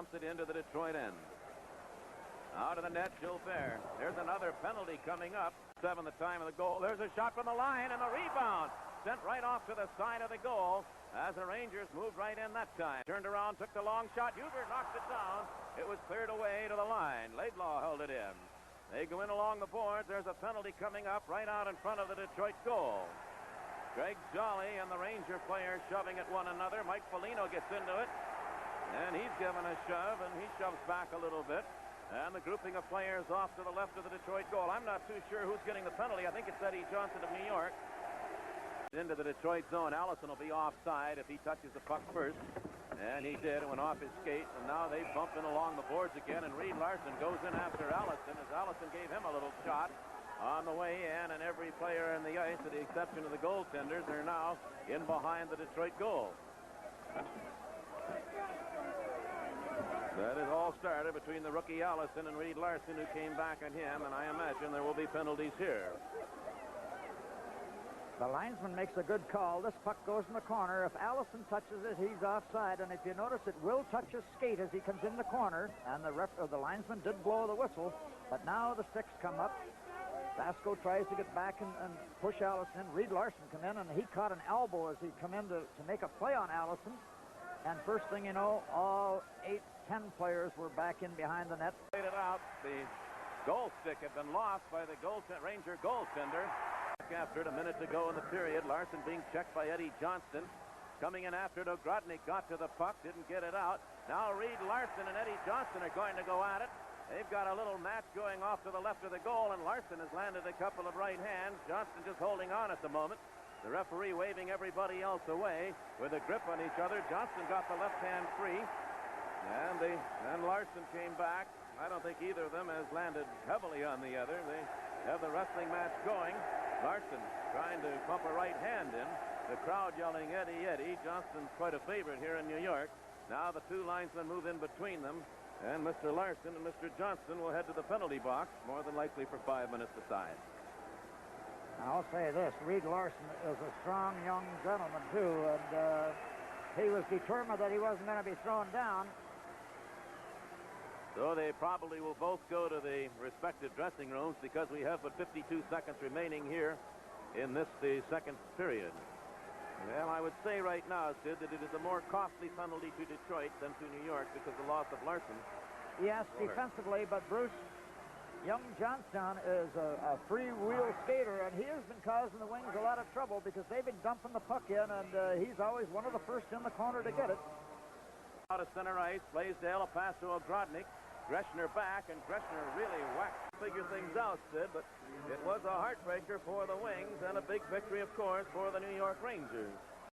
dumps it into the Detroit end. Out of the net, Gilbert. There's another penalty coming up. 7 the time of the goal. There's a shot from the line, and the rebound sent right off to the side of the goal as the Rangers moved right in that time. Turned around, took the long shot. Hubert knocked it down. It was cleared away to the line. Laidlaw held it in. They go in along the boards. There's a penalty coming up right out in front of the Detroit goal. Greg Jolly and the Ranger players shoving at one another. Mike Foligno gets into it, and he's given a shove, and he shoves back a little bit. And the grouping of players off to the left of the Detroit goal. I'm not too sure who's getting the penalty. I think it's Eddie Johnson of New York. Into the Detroit zone. Allison will be offside if he touches the puck first. And he did. It went off his skate. And now they bump in along the boards again. And Reed Larson goes in after Allison as Allison gave him a little shot on the way in. And every player in the ice, with the exception of the goaltenders, are now in behind the Detroit goal. That has all started between the rookie Allison and Reed Larson, who came back on him, and I imagine there will be penalties here. The linesman makes a good call. This puck goes in the corner. If Allison touches it, he's offside, and if you notice, it will touch his skate as he comes in the corner, and the linesman did blow the whistle, but now the sticks come up. Vasco tries to get back and push Allison. Reed Larson come in, and he caught an elbow as he come in to make a play on Allison. And first thing you know, all 8-10 players were back in behind the net. Played it out. The goal stick had been lost by the Ranger goaltender. After it, a minute to go in the period. Larson being checked by Eddie Johnston. Coming in after it, Ogrodnik got to the puck, didn't get it out. Now Reed Larson and Eddie Johnston are going to go at it. They've got a little match going off to the left of the goal, and Larson has landed a couple of right hands. Johnston just holding on at the moment. The referee waving everybody else away with a grip on each other. Johnston got the left hand free, and Larson came back. I don't think either of them has landed heavily on the other. They have the wrestling match going. Larson trying to pump a right hand in. The crowd yelling, Eddie, Eddie. Johnston's quite a favorite here in New York. Now the two linesmen move in between them, and Mr. Larson and Mr. Johnston will head to the penalty box, more than likely for 5 minutes aside. I'll say this, Reed Larson is a strong young gentleman, too, and he was determined that he wasn't going to be thrown down. So they probably will both go to the respective dressing rooms because we have but 52 seconds remaining here in the second period. Well, I would say right now, Sid, that it is a more costly penalty to Detroit than to New York because of the loss of Larson. Yes, defensively, but Bruce, young Johnstown is a free-wheel skater, and he has been causing the Wings a lot of trouble because they've been dumping the puck in, and he's always one of the first in the corner to get it. Out of center ice, Blaisdell, a pass to Ogrodnik. Greshner back, and Greshner really whacked figure things out, Sid, but it was a heartbreaker for the Wings and a big victory, of course, for the New York Rangers.